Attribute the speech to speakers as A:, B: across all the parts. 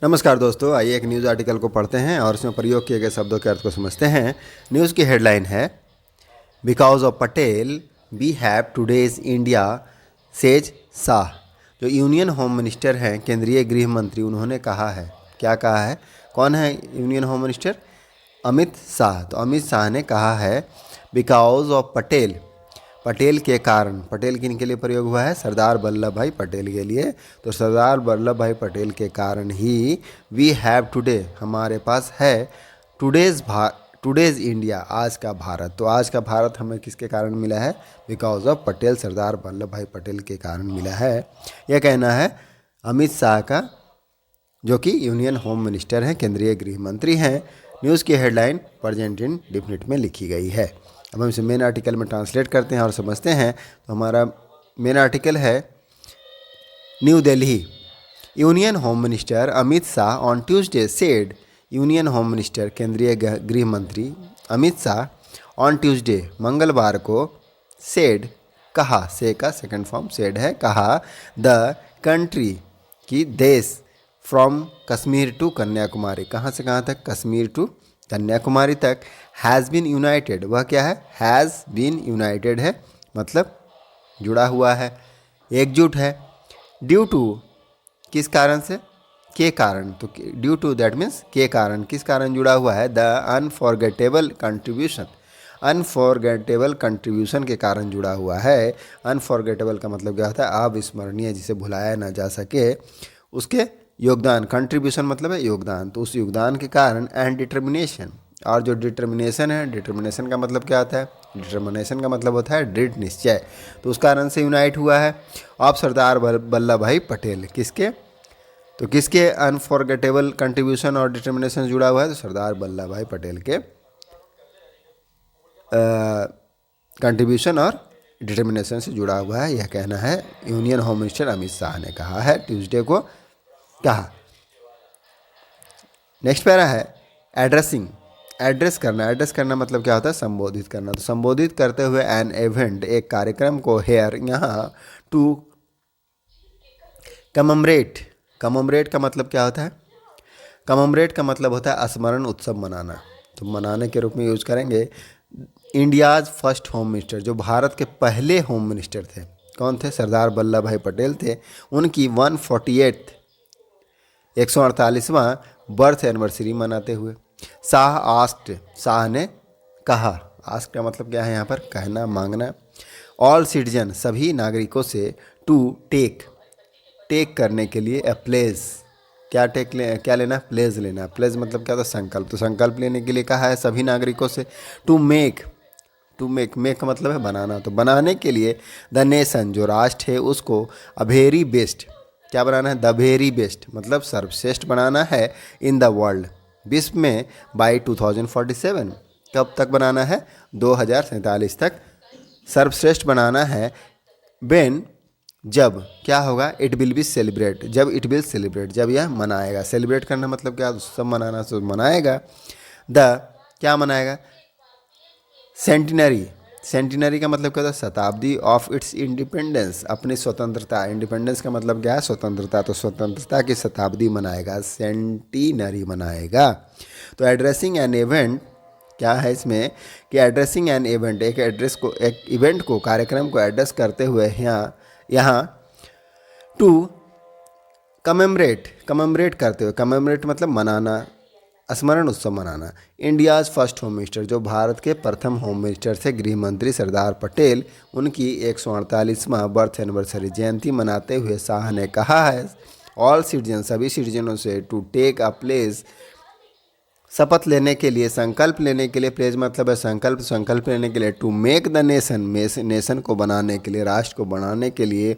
A: नमस्कार दोस्तों, आइए एक न्यूज़ आर्टिकल को पढ़ते हैं और उसमें प्रयोग किए गए शब्दों के अर्थ को समझते हैं। न्यूज़ की हेडलाइन है because of Patel we have today's India says Shah. जो यूनियन होम मिनिस्टर हैं, केंद्रीय गृह मंत्री, उन्होंने कहा है, क्या कहा है? कौन है union home minister? Amit Shah. तो अमित शाह ने कहा है बिकॉज ऑफ पटेल, पटेल के कारण। पटेल किन के लिए प्रयोग हुआ है? सरदार वल्लभ भाई पटेल के लिए। तो सरदार वल्लभ भाई पटेल के कारण ही वी हैव टुडे, हमारे पास है टुडेज इंडिया, आज का भारत। तो आज का भारत हमें किसके कारण मिला है? बिकॉज ऑफ पटेल, सरदार वल्लभ भाई पटेल के कारण मिला है। यह कहना है अमित शाह का, जो कि यूनियन होम मिनिस्टर हैं, केंद्रीय गृह मंत्री हैं। न्यूज़ की हेडलाइन प्रेजेंट इंडेफिनिट में लिखी गई है। अब हम इसे मेन आर्टिकल में ट्रांसलेट करते हैं और समझते हैं। तो हमारा मेन आर्टिकल है new Delhi. Union home minister Amit Shah on Tuesday said, union home minister केंद्रीय गृह मंत्री अमित शाह ऑन ट्यूसडे, मंगलवार को, सेड, कहा, से का सेकंड फॉर्म सेड है, कहा, द कंट्री, की देश, फ्रॉम कश्मीर टू कन्याकुमारी, कहाँ से कहाँ तक? कश्मीर टू कन्याकुमारी तक, हैज़ बीन यूनाइटेड, वह क्या है? हैज़ बीन यूनाइटेड है, मतलब जुड़ा हुआ है, एकजुट है। ड्यू टू, किस कारण से? के कारण। तो ड्यू टू दैट मीन्स के कारण, किस कारण जुड़ा हुआ है? The unforgettable contribution, unforgettable contribution के कारण जुड़ा हुआ है। अनफॉरगेटेबल का मतलब क्या होता है? अविस्मरणीय, जिसे भुलाया ना जा सके, उसके योगदान। कंट्रीब्यूशन मतलब है योगदान, तो उस योगदान के कारण। एंड डिटर्मिनेशन, और जो डिटर्मिनेशन है, डिटर्मिनेशन का मतलब क्या होता है? डिटर्मिनेशन का मतलब होता है दृढ़ निश्चय, तो उस कारण से यूनाइट हुआ है। ऑफ सरदार वल्लभ भाई पटेल, किसके? तो किसके अनफॉरगेटेबल कंट्रीब्यूशन और डिटर्मिनेशन जुड़ा हुआ है? तो सरदार वल्लभ भाई पटेल के कंट्रीब्यूशन और डिटर्मिनेशन से जुड़ा हुआ है, यह कहना है union home minister Amit Shah ने कहा है, ट्यूसडे को कहा। नेक्स्ट पैरा है एड्रेसिंग, एड्रेस करना। एड्रेस करना मतलब क्या होता है? संबोधित करना। तो संबोधित करते हुए एन इवेंट, एक कार्यक्रम को, हेयर, यहाँ, टू कममरेट। कममरेट का मतलब क्या होता है? कममरेट का मतलब होता है स्मरण उत्सव मनाना, तो मनाने के रूप में यूज करेंगे। इंडियाज़ फर्स्ट होम मिनिस्टर, जो भारत के पहले होम मिनिस्टर थे, कौन थे? सरदार वल्लभ भाई पटेल थे। उनकी 148 148वां बर्थ एनिवर्सरी मनाते हुए शाह आस्क्ड, शाह ने कहा। आस्क का मतलब क्या है यहाँ पर? कहना, मांगना। ऑल सिटीजन, सभी नागरिकों से, टू टेक, टेक करने के लिए, ए प्लेज, क्या क्या लेना? प्लेज लेना। प्लेज मतलब क्या होता है? संकल्प। तो संकल्प लेने के लिए कहा है सभी नागरिकों से। टू मेक, मेक का मतलब है बनाना, तो बनाने के लिए द नेशन, जो राष्ट्र है, उसको अ वेरी बेस्ट, क्या बनाना है? द वेरी बेस्ट मतलब सर्वश्रेष्ठ बनाना है, इन द वर्ल्ड, विश्व में, बाई 2047, कब तक बनाना है? 2047 तक सर्वश्रेष्ठ बनाना है। व्हेन, जब, क्या होगा? इट विल बी सेलिब्रेट, जब इट विल सेलिब्रेट, जब यह मनाएगा। सेलिब्रेट करना मतलब क्या? सब मनाना, सब मनाएगा। द, क्या मनाएगा? सेंटिनरी, सेंटिनरी का मतलब क्या होता है? शताब्दी, ऑफ इट्स इंडिपेंडेंस, अपनी स्वतंत्रता। इंडिपेंडेंस का मतलब क्या है? स्वतंत्रता, तो स्वतंत्रता की शताब्दी मनाएगा, सेंटिनरी मनाएगा। तो एड्रेसिंग एन इवेंट, क्या है इसमें कि एड्रेसिंग एन इवेंट, एक एड्रेस को, एक इवेंट को, कार्यक्रम को एड्रेस करते हुए यहाँ टू कमेमरेट, कमेमरेट करते हुए, कमेमरेट मतलब मनाना, स्मरण उत्सव मनाना। इंडियाज़ फर्स्ट होम मिनिस्टर, जो भारत के प्रथम होम मिनिस्टर थे, गृह मंत्री सरदार पटेल, उनकी 148वां बर्थ एनिवर्सरी, जयंती मनाते हुए शाह ने कहा है ऑल सिटीजन, सभी सिटीजनों से, टू टेक अ प्लेस, शपथ लेने के लिए, संकल्प लेने के लिए। प्लेज मतलब है संकल्प, संकल्प लेने के लिए। To make the nation, nation को बनाने के लिए, राष्ट्र को बनाने के लिए।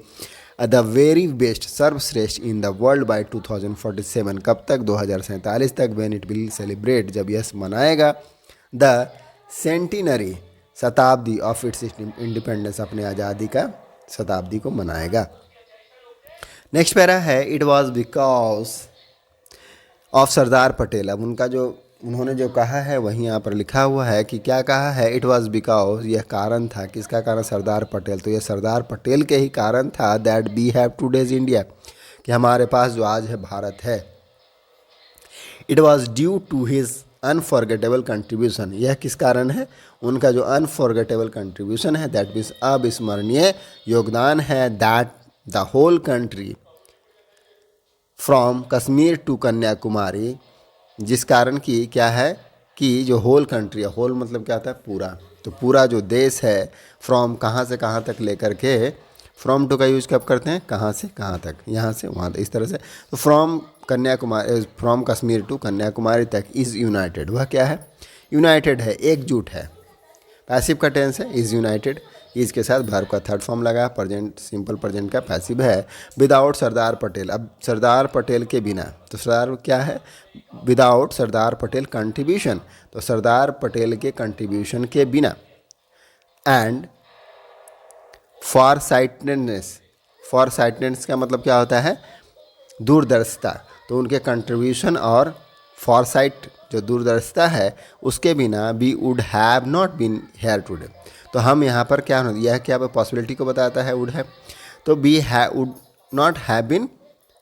A: द वेरी बेस्ट, सर्वश्रेष्ठ, इन द वर्ल्ड बाय 2047, कब तक? 2047 तक। व्हेन इट विल सेलिब्रेट, जब यह मनाएगा। द सेंटिनरी, शताब्दी, ऑफ इट्स इंडिपेंडेंस, अपने आज़ादी का शताब्दी को मनाएगा। नेक्स्ट पैरा है it was because of Sardar Patel. अब उनका जो, उन्होंने जो कहा है वहीं यहाँ पर लिखा हुआ है कि क्या कहा है? इट वॉज बिकॉज, यह कारण था, किसका कारण? सरदार पटेल। तो यह सरदार पटेल के ही कारण था, that we have today's India, कि हमारे पास जो आज है भारत है। It was due to his unforgettable contribution, यह किस कारण है, उनका जो अनफॉरगेटेबल कंट्रीब्यूशन है, दैट मीन्स अविस्मरणीय योगदान है, that the whole country from Kashmir to Kanyakumari, जिस कारण की क्या है कि जो होल कंट्री है, होल मतलब क्या होता है पूरा, तो पूरा जो देश है, फ्रॉम कहाँ से कहाँ तक लेकर के, फ्रॉम टू का यूज कब करते हैं, कहाँ से कहाँ तक, यहाँ से वहाँ तक, इस तरह से, तो from Kanyakumari, from Kashmir to Kanyakumari तक इज़ यूनाइटेड, वह क्या है, यूनाइटेड है, एकजुट है। पैसिव का टेंस है इज़ यूनाइटेड, इज के साथ वर्ब का थर्ड फॉर्म लगा, प्रेजेंट सिंपल प्रेजेंट का पैसिव है। विदाउट सरदार पटेल, अब सरदार पटेल के बिना, तो सरदार क्या है, विदाउट सरदार पटेल कंट्रीब्यूशन, तो सरदार पटेल के कंट्रीब्यूशन के बिना। And for sightedness, for sightedness का मतलब क्या होता है, दूरदर्शिता, तो उनके कंट्रीब्यूशन और फॉरसाइट जो दूरदर्शिता है उसके बिना we would have not been here today, तो हम यहाँ पर क्या, यह क्या पॉसिबिलिटी को बताता है, वुड हैव, तो we would not have been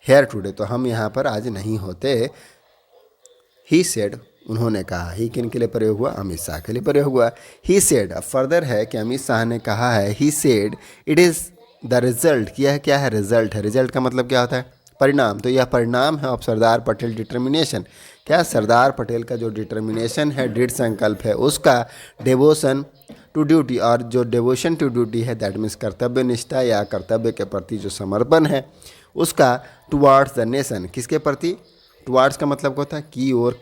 A: here today, तो हम यहाँ पर आज नहीं होते। ही सेड, उन्होंने कहा, ही किन के लिए प्रयोग हुआ, अमित शाह के लिए प्रयोग हुआ। ही सेड, अब फर्दर है कि अमित शाह ने कहा है, he said it is the result, क्या है रिजल्ट है, रिजल्ट का मतलब क्या होता है, परिणाम, तो यह परिणाम है ऑफ सरदार पटेल डिटर्मिनेशन, क्या सरदार पटेल का जो डिटर्मिनेशन है, दृढ़ संकल्प है उसका, डेवोशन टू ड्यूटी, और जो डेवोशन टू ड्यूटी है दैट मीन्स कर्तव्य निष्ठा या कर्तव्य के प्रति जो समर्पण है उसका, टुवार्ड्स द नेशन, किसके प्रति, टुवार्ड्स का मतलब होता है की ओर,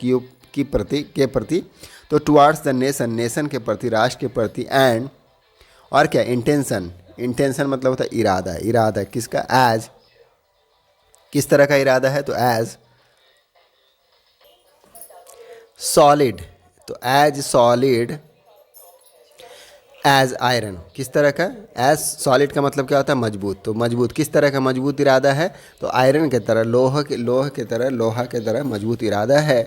A: की प्रति, के प्रति, तो टुवार्ड्स द नेशन, नेशन के प्रति, राष्ट्र के प्रति, एंड और क्या, इंटेंशन, इंटेंशन मतलब होता है इरादा, इरादा किसका, एज, किस तरह का इरादा है, तो एज सॉलिड, तो एज सॉलिड एज आयरन, किस तरह का, एज सॉलिड का मतलब क्या होता है, मजबूत, तो मजबूत किस तरह का मजबूत इरादा है, तो आयरन के तरह, लोहा के तरह, लोहा के तरह मजबूत इरादा है।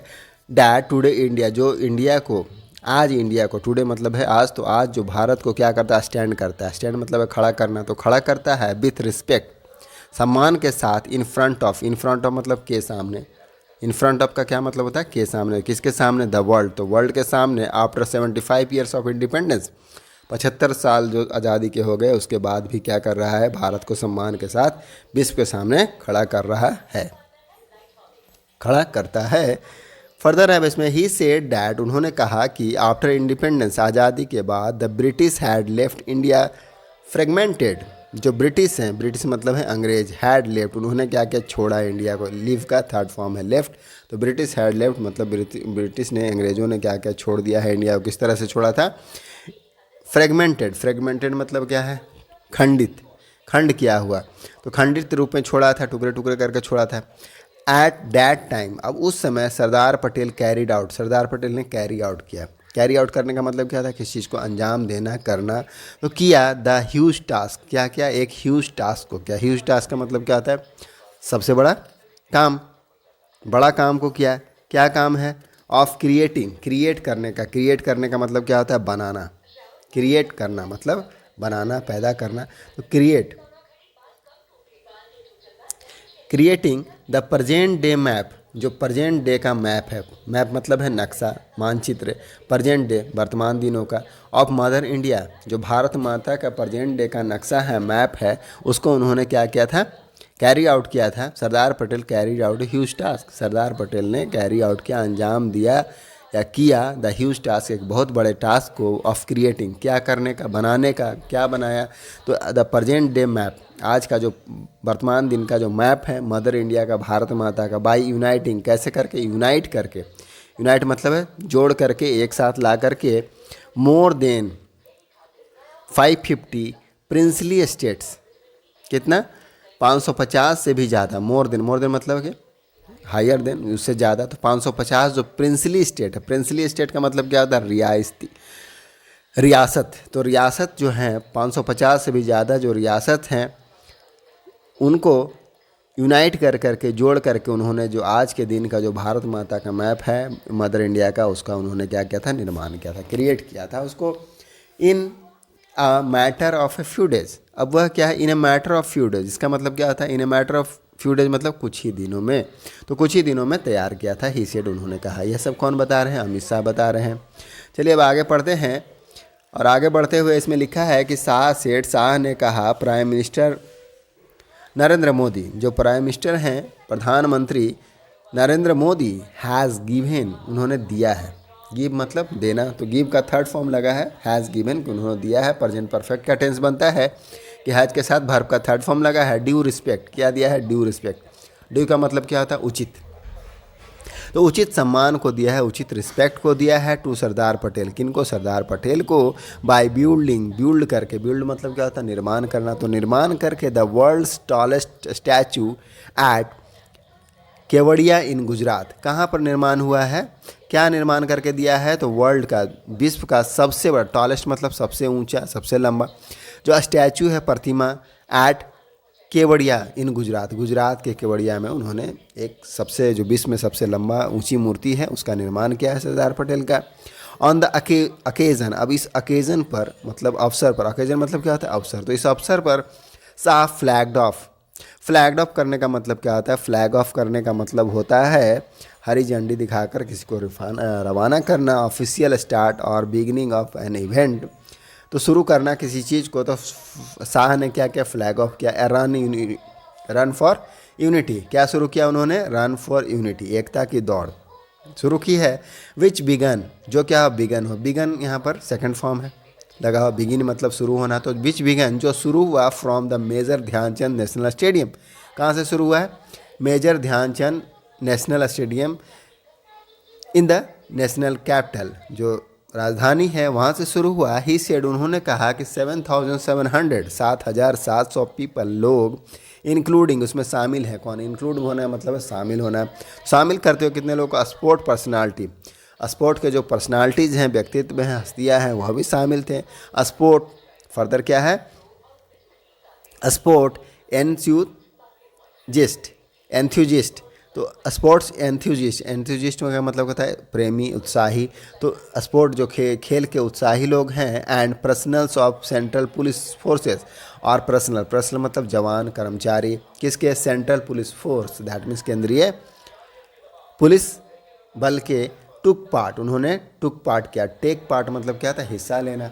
A: डैट टुडे इंडिया, जो इंडिया को, आज इंडिया को, टुडे मतलब है आज, तो आज जो भारत को क्या करता है, स्टैंड करता है, स्टैंड मतलब है खड़ा करना, तो खड़ा करता है विथ रिस्पेक्ट, सम्मान के साथ, in front of, in front of मतलब के सामने, इन फ्रंट ऑफ का क्या मतलब होता है, के सामने, किसके सामने, द वर्ल्ड, तो वर्ल्ड के सामने, आफ्टर 75 ईयर्स ऑफ इंडिपेंडेंस, 75 साल जो आज़ादी के हो गए उसके बाद भी क्या कर रहा है, भारत को सम्मान के साथ विश्व के सामने खड़ा कर रहा है, खड़ा करता है। फर्दर है इसमें, ही सेड डैट, उन्होंने कहा कि आफ्टर इंडिपेंडेंस, आज़ादी के बाद, the British had left India fragmented, जो ब्रिटिश हैं, ब्रिटिश मतलब है अंग्रेज, हैड लेफ्ट, उन्होंने क्या क्या छोड़ा इंडिया को, लीव का थर्ड फॉर्म है लेफ्ट, तो ब्रिटिश हैड लेफ्ट मतलब ब्रिटिश ने, अंग्रेजों ने क्या क्या छोड़ दिया है इंडिया को, किस तरह से छोड़ा था, फ्रेगमेंटेड, फ्रेगमेंटेड मतलब क्या है, खंडित, खंड किया हुआ, तो खंडित रूप में छोड़ा था, टुकड़े टुकड़े करके छोड़ा था। एट दैट टाइम, अब उस समय सरदार पटेल कैरिड आउट, सरदार पटेल ने कैरी आउट किया, कैरी आउट करने का मतलब क्या था, किसी चीज़ को अंजाम देना, करना, तो किया द ह्यूज टास्क, क्या किया, एक ह्यूज टास्क को किया, ह्यूज टास्क का मतलब क्या होता है, सबसे बड़ा काम, बड़ा काम को किया, क्या काम है, ऑफ क्रिएटिंग, क्रिएट करने का, क्रिएट करने का मतलब क्या होता है, बनाना, क्रिएट करना मतलब बनाना, पैदा करना, तो create, creating the present day map, जो प्रेजेंट डे का मैप है, मैप मतलब है नक्शा, मानचित्र, प्रेजेंट डे वर्तमान दिनों का, ऑफ मदर इंडिया, जो भारत माता का प्रेजेंट डे का नक्शा है, मैप है, उसको उन्होंने क्या किया था, कैरी आउट किया था। Sardar Patel carry out huge task, Sardar Patel ने कैरी आउट किया, अंजाम दिया या किया द ह्यूज टास्क, एक बहुत बड़े टास्क को, ऑफ क्रिएटिंग, क्या करने का, बनाने का, क्या बनाया, तो द प्रेजेंट डे मैप, आज का जो वर्तमान दिन का जो मैप है मदर इंडिया का, भारत माता का, बाय यूनाइटिंग, कैसे करके, यूनाइट करके, यूनाइट मतलब है जोड़ करके, एक साथ ला करके, मोर देन 550 प्रिंसली स्टेट्स, कितना, 550 से भी ज़्यादा, मोर देन मतलब कि हायर देन, उससे ज़्यादा, तो 550 जो प्रिंसली स्टेट है, प्रिंसली स्टेट का मतलब क्या होता है, रियासती, रियासत, तो रियासत जो हैं 550 से भी ज़्यादा जो रियासत हैं उनको यूनाइट कर करके, जोड़ करके, उन्होंने जो आज के दिन का जो भारत माता का मैप है मदर इंडिया का, उसका उन्होंने क्या किया था, निर्माण किया था, क्रिएट किया था उसको, in a matter of a few days. अब वह क्या है, in a matter of few days, इसका मतलब क्या होता है, in a matter of few days मतलब कुछ ही दिनों में, तो कुछ ही दिनों में तैयार किया था, ही सेड उन्होंने कहा। यह सब कौन बता रहे हैं? अमित शाह बता रहे हैं। चलिए अब आगे पढ़ते हैं, और आगे बढ़ते हुए इसमें लिखा है कि शाह सेठ, शाह ने कहा प्राइम मिनिस्टर नरेंद्र मोदी, जो प्राइम मिनिस्टर हैं प्रधानमंत्री नरेंद्र मोदी, हैज़ गिवन, उन्होंने दिया है। गिव मतलब देना, तो गिव का थर्ड फॉर्म लगा है हैज़ गिवन, उन्होंने दिया है। प्रेजेंट परफेक्ट का टेंस बनता है कि हैज़ के साथ वर्ब का थर्ड फॉर्म लगा है ड्यू रिस्पेक्ट। क्या दिया है? Due respect. ड्यू का मतलब क्या होता है? उचित, तो उचित सम्मान को दिया है, उचित रिस्पेक्ट को दिया है टू सरदार पटेल। किनको? सरदार पटेल को। बाय बिल्डिंग, बिल्ड करके, बिल्ड मतलब क्या होता है? निर्माण करना, तो निर्माण करके the world's tallest statue at Kevadia in Gujarat. कहाँ पर निर्माण हुआ है? क्या निर्माण करके दिया है? तो वर्ल्ड का, विश्व का सबसे बड़ा, टॉलेस्ट मतलब सबसे ऊंचा, सबसे लंबा, जो स्टैचू है, प्रतिमा, एट केवड़िया इन गुजरात, गुजरात के केवड़िया में उन्होंने एक सबसे, जो विश्व में सबसे लंबा ऊंची मूर्ति है, उसका निर्माण किया है सरदार पटेल का। ऑन द अकेजन, अब इस अकेजन पर मतलब अवसर पर, अकेजन मतलब क्या होता है? अवसर, तो इस अवसर पर Shah flagged of. Flagged of करने का मतलब क्या होता है? फ्लैग ऑफ करने का मतलब होता है हरी झंडी दिखाकर किसी को रवाना करना, ऑफिशियल स्टार्ट और बिगिनिंग ऑफ एन इवेंट, तो शुरू करना किसी चीज़ को। तो शाह ने क्या किया? फ्लैग ऑफ किया। रन फॉर यूनिटी, क्या शुरू किया उन्होंने? रन फॉर यूनिटी, एकता की दौड़ शुरू की है। विच बिगन, जो क्या बिगन हो, बिगन यहाँ पर सेकंड फॉर्म है लगा हुआ, बिगिन मतलब शुरू होना, तो विच बिगन, जो शुरू हुआ from the Major Dhyan Chand national stadium. कहाँ से शुरू हुआ है? Major Dhyan Chand national stadium in the national capital, जो राजधानी है, वहाँ से शुरू हुआ। ही सेड, उन्होंने कहा कि 7,700, 7,700 पीपल, लोग, इंक्लूडिंग, उसमें शामिल है। कौन? इंक्लूड होना मतलब है शामिल होना। शामिल करते हो कितने लोग को? स्पोर्ट पर्सनालिटी, स्पोर्ट के जो पर्सनालिटीज़ हैं, व्यक्तित्व हैं, हस्तियाँ हैं, वह भी शामिल थे। स्पोर्ट फर्दर क्या है? स्पोर्ट एंथ्यूजिस्ट, तो स्पोर्ट्स एंथ्यूजिस्ट का मतलब होता है प्रेमी, उत्साही, तो स्पोर्ट जो खेल के उत्साही लोग हैं। And personnels of central police forces, और पर्सनल मतलब जवान, कर्मचारी, किसके? Central police force, that means केंद्रीय पुलिस बल के टुक पार्ट, उन्होंने टुक पार्ट किया। टेक पार्ट मतलब क्या था? हिस्सा लेना।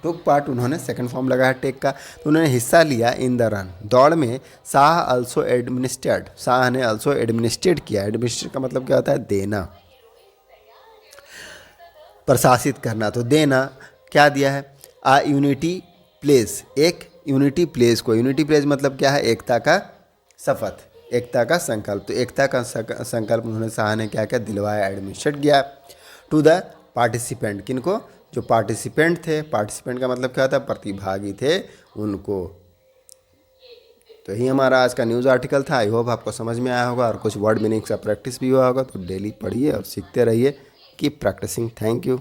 A: टुक पार्ट उन्होंने सेकंड फॉर्म लगा है टेक का, तो उन्होंने हिस्सा लिया इन द रन, दौड़ में। शाह अल्सो एडमिनिस्ट्रेड, शाह ने अल्सो एडमिनिस्ट्रेट किया। एडमिनिस्ट्रेट का मतलब क्या होता है? देना, प्रशासित करना, तो देना। क्या दिया है? आ यूनिटी प्लेस, एक यूनिटी प्लेस को, यूनिटी प्लेस मतलब क्या है? एकता का शपथ, एकता का संकल्प, तो एकता का संकल्प उन्होंने, शाह ने क्या किया? दिलवाया, एडमिनिस्ट्रेट किया। टू द पार्टिसिपेंट, किनको? जो पार्टिसिपेंट थे, पार्टिसिपेंट का मतलब क्या होता है? प्रतिभागी थे, उनको। तो यही हमारा आज का न्यूज़ आर्टिकल था। आई होप आपको समझ में आया होगा और कुछ वर्ड मीनिंग्स का प्रैक्टिस भी हुआ होगा। तो डेली पढ़िए और सीखते रहिए। Keep practising. Thank you.